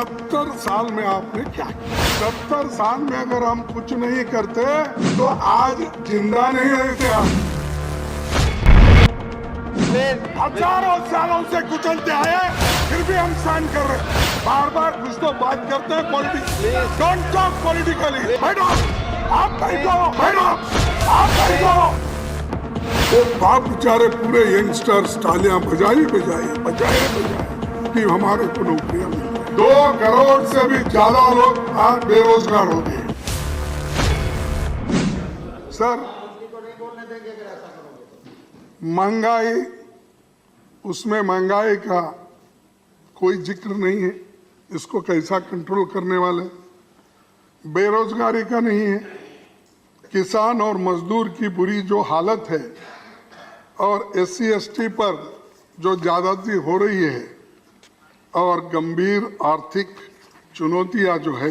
70 साल में आपने क्या किया? 70 साल में अगर हम कुछ नहीं करते तो आज जिंदा नहीं रहते हम। हजारों सालों से कुचलते आए, फिर भी हम सहन कर रहे हैं। बार बार कुछ तो बात करते हैं पॉलिटिक्स। Don't talk politically. बैठो, आप बैठो, बैठो, आप बैठो। वो बाप बेचारे पूरे यंगस्टर्स तालियां बजाए कि हमारे को नौकरियां मिल गई। 2 करोड़ से भी ज्यादा लोग आज बेरोजगार हो गए। सर, महंगाई, उसमें महंगाई का कोई जिक्र नहीं है। इसको कैसा कंट्रोल करने वाले? बेरोजगारी का नहीं है। किसान और मजदूर की बुरी जो हालत है और SC ST पर जो ज्यादती हो रही है और गंभीर आर्थिक चुनौतियां जो है,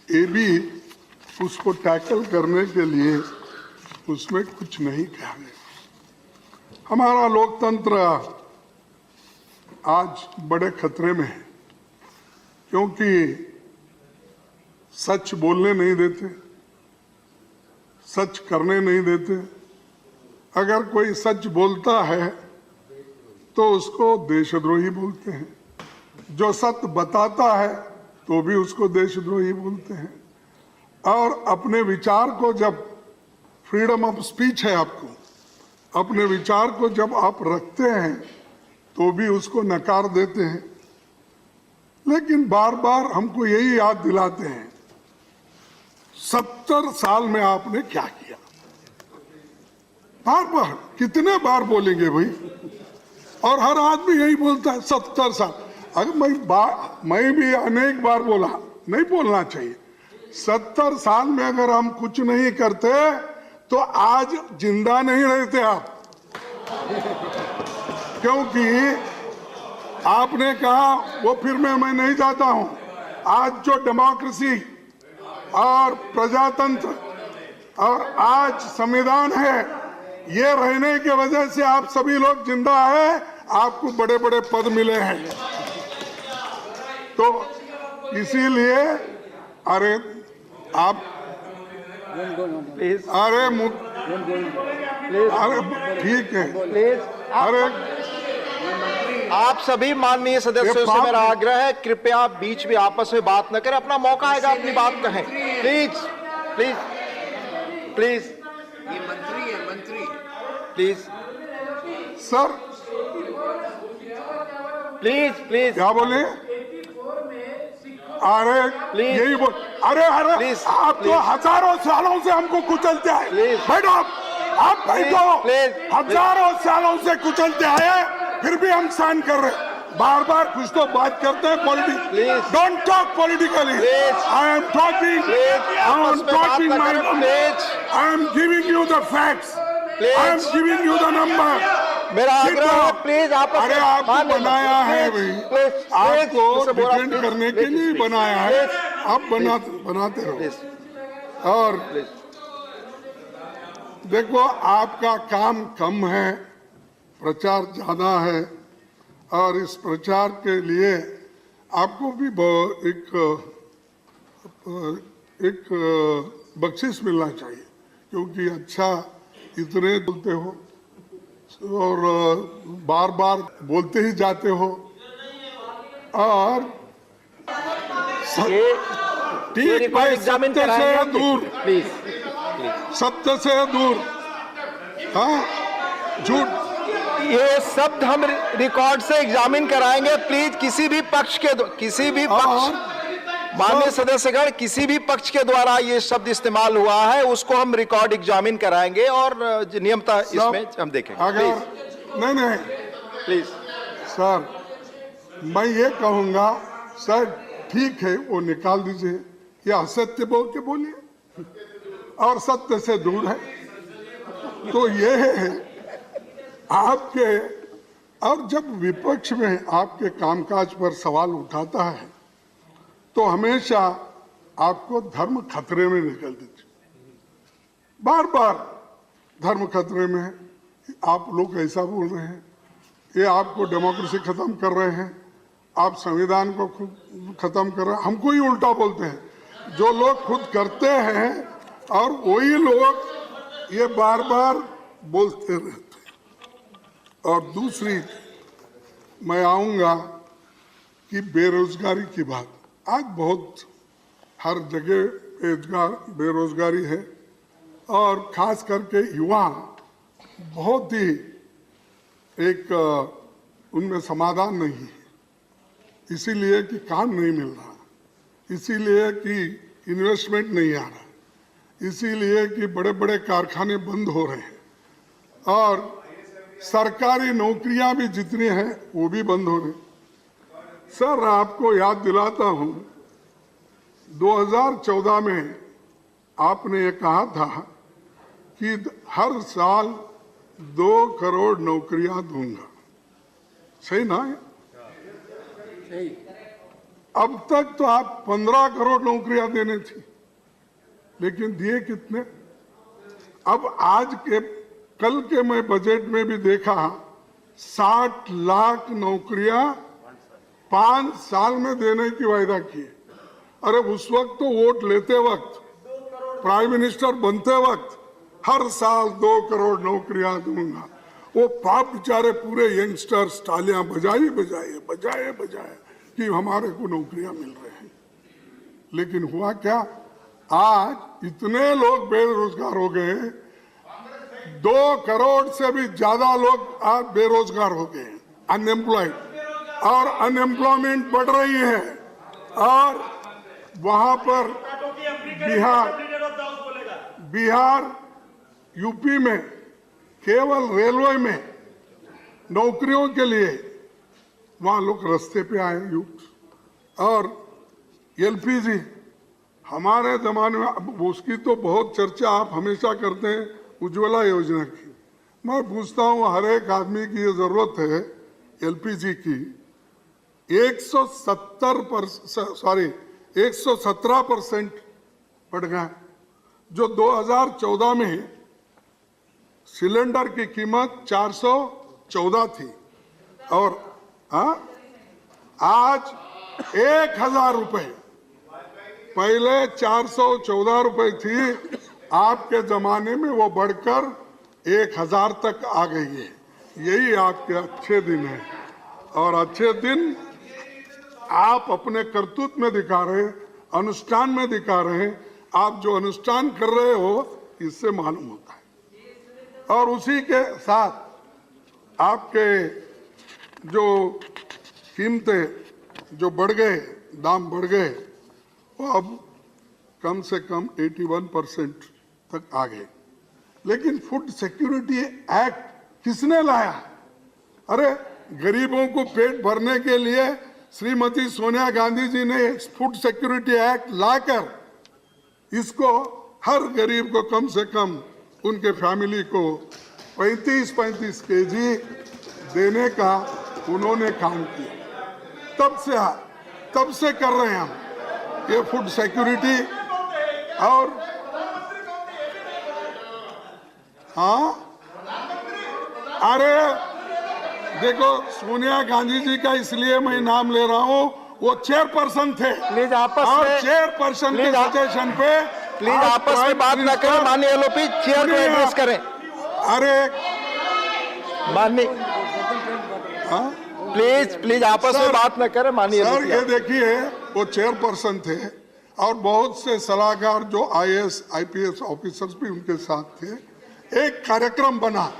ये भी उसको टैकल करने के लिए उसमें कुछ नहीं कहा गया। हमारा लोकतंत्र आज बड़े खतरे में है, क्योंकि सच बोलने नहीं देते, सच करने नहीं देते। अगर कोई सच बोलता है तो उसको देशद्रोही बोलते हैं, जो सत्य बताता है तो भी उसको देशद्रोही बोलते हैं। और अपने विचार को, जब फ्रीडम ऑफ स्पीच है आपको, अपने विचार को जब आप रखते हैं तो भी उसको नकार देते हैं। लेकिन बार बार हमको यही याद दिलाते हैं, 70 साल में आपने क्या किया? बार बार कितने बार बोलेंगे भाई? और हर आदमी यही बोलता है 70 साल। अगर मैं भी अनेक बार बोला, नहीं बोलना चाहिए। 70 साल में अगर हम कुछ नहीं करते तो आज जिंदा नहीं रहते आप। क्योंकि आपने कहा, वो फिर मैं नहीं जाता हूं। आज जो डेमोक्रेसी और प्रजातंत्र और आज संविधान है, ये रहने की वजह से आप सभी लोग जिंदा हैं, आपको बड़े बड़े पद मिले हैं। तो इसीलिए अरे आप अरे ठीक है, अरे आप सभी माननीय सदस्यों से मेरा आग्रह है, कृपया बीच में आपस में बात न करें। अपना मौका आएगा अपनी बात कहें। Please please please. ये मंत्री है, मंत्री। Please sir, please please. क्या बोले? अरे यही बोल। अरे प्लीज, आप तो हजारों सालों से हमको कुचलते आए। बैठो, आप बैठो। हजारों सालों से कुचलते आए, फिर भी हम सहन कर रहे हैं। बार बार कुछ तो बात करते हैं politics. Don't talk politically. I am talking I am giving you the facts. I am giving you the number. मेरा आग्रह है, प्लीज आप। अरे आपको बनाया है भाई, आपको डिफेंड करने के लिए बनाया है। आप बनाते रहो। और देखो, आपका काम कम है, प्रचार ज्यादा है, और इस प्रचार के लिए आपको भी एक बख्शिश मिलना चाहिए, क्योंकि अच्छा इतने बोलते हो और बार बार बोलते ही जाते हो। और ठीक है, सत्य से दूर, सत्य से दूर, हाँ, झूठ। ये शब्द हम रिकॉर्ड से एग्जामिन कराएंगे। प्लीज किसी भी पक्ष माननीय सदस्यगण, किसी भी पक्ष के द्वारा ये शब्द इस्तेमाल हुआ है उसको हम रिकॉर्ड एग्जामिन कराएंगे और नियमता इसमें हम देखेंगे। अगर नहीं प्लीज सर, मैं ये कहूंगा सर, ठीक है, वो निकाल दीजिए। या असत्य बोल के बोलिए और सत्य से दूर है, तो ये है आपके। और जब विपक्ष में आपके कामकाज पर सवाल उठाता है तो हमेशा आपको धर्म खतरे में निकल दीजिए। बार बार धर्म खतरे में है, आप लोग ऐसा बोल रहे हैं, ये आपको डेमोक्रेसी खत्म कर रहे हैं। आप संविधान को खुद खत्म कर रहे हैं, हमको ही उल्टा बोलते हैं। जो लोग खुद करते हैं और वही लोग ये बार बार बोलते रहते हैं। और दूसरी, मैं आऊंगा कि बेरोजगारी की बात, आज बहुत हर जगह बेरोजगारी है और खास करके युवा बहुत ही एक उनमें समाधान नहीं है, इसीलिए कि काम नहीं मिल रहा, इसीलिए कि इन्वेस्टमेंट नहीं आ रहा, इसीलिए कि बड़े बड़े कारखाने बंद हो रहे हैं और सरकारी नौकरियां भी जितनी हैं वो भी बंद हो रही। सर, आपको याद दिलाता हूं, 2014 में आपने ये कहा था कि हर साल 2 करोड़ नौकरियां दूंगा, सही ना है? अब तक तो आप 15 करोड़ नौकरियां देने थी, लेकिन दिए कितने? अब कल के मैं बजट में भी देखा 60 लाख नौकरियां 5 साल में देने की वायदा किए। अरे उस वक्त तो वोट लेते वक्त, प्राइम मिनिस्टर बनते वक्त हर साल 2 करोड़ नौकरियां दूंगा, वो पाप बेचारे पूरे यंगस्टर्स तालियां बजाए कि हमारे को नौकरियां मिल रही हैं। लेकिन हुआ क्या? आज इतने लोग बेरोजगार हो गए, 2 करोड़ से भी ज्यादा लोग आज बेरोजगार हो गए, अनएम्प्लॉयड, और अनएम्प्लॉयमेंट बढ़ रही है। और वहां पर बिहार यूपी में केवल रेलवे में नौकरियों के लिए वहां लोग रास्ते पे आए यूथ। और एलपीजी हमारे जमाने में, उसकी तो बहुत चर्चा आप हमेशा करते हैं, उज्ज्वला योजना की। मैं पूछता हूं, हर एक आदमी की ये जरूरत है एलपीजी की। 117% बढ़ गया, जो 2014 में सिलेंडर की कीमत 414 थी और आज 1000 रुपए, पहले 414 रुपए थी, आपके जमाने में वो बढ़कर 1000 तक आ गई है। यही आपके अच्छे दिन है, और अच्छे दिन आप अपने करतूत में दिखा रहे हैं, अनुष्ठान में दिखा रहे हैं। आप जो अनुष्ठान कर रहे हो इससे मालूम होता है। और उसी के साथ आपके जो कीमतें जो बढ़ गए, दाम बढ़ गए, वो अब कम से कम 81% तक आ गए। लेकिन फूड सिक्योरिटी एक्ट किसने लाया? अरे गरीबों को पेट भरने के लिए श्रीमती सोनिया गांधी जी ने फूड सिक्योरिटी एक्ट लाकर इसको हर गरीब को कम से कम उनके फैमिली को 35-35 केजी देने का उन्होंने काम किया। तब से कर रहे हैं हम ये फूड सिक्योरिटी। और अरे देखो, सोनिया गांधी जी का इसलिए मैं नाम ले रहा हूं, वो चेयरपर्सन थे। प्लीज आपस और में चेयरपर्सन के सजेशन पे प्लीज आपस में बात न करें, माननीय एलओपी चेयर को एड्रेस करें। अरे माननीय प्लीज आपस में बात न करें, माननीय सर, ये देखिए, वो चेयरपर्सन थे और बहुत से सलाहकार जो आईएएस आईपीएस ऑफिसर्स भी उनके साथ थे। एक कार्यक्रम बना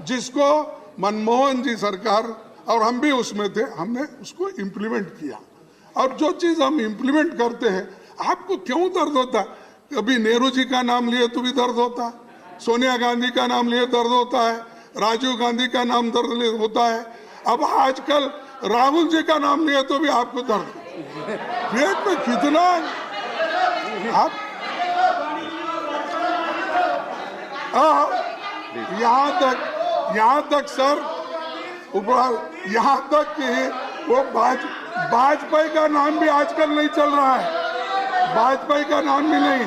जिसको मनमोहन जी सरकार और हम भी उसमें थे, हमने उसको इम्प्लीमेंट किया। और जो चीज हम इम्प्लीमेंट करते हैं, आपको क्यों दर्द होता है? कभी नेहरू जी का नाम लिए तो भी दर्द होता है, सोनिया गांधी का नाम लिए दर्द होता है, राजीव गांधी का नाम दर्द होता है, अब आजकल राहुल जी का नाम लिए तो भी आपको दर्द। पेट में कितना आप यहाँ तक सर, यहाँ तक कि वो वाजपेयी का नाम भी आजकल नहीं चल रहा है, वाजपेयी का नाम भी नहीं,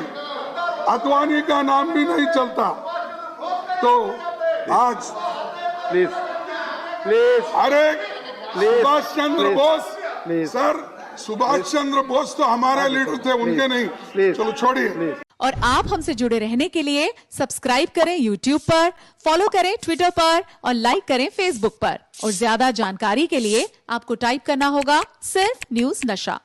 अद्वानी का नाम भी नहीं चलता। तो आज प्लीज अरे सुभाष चंद्र बोस प्लीज सर सुभाष चंद्र बोस तो हमारे लीडर थे, उनके नहीं। प्लीज। चलो छोड़िए। और आप हमसे जुड़े रहने के लिए सब्सक्राइब करें YouTube पर, फॉलो करें Twitter पर और लाइक करें Facebook पर। और ज्यादा जानकारी के लिए आपको टाइप करना होगा सिर्फ न्यूज नशा।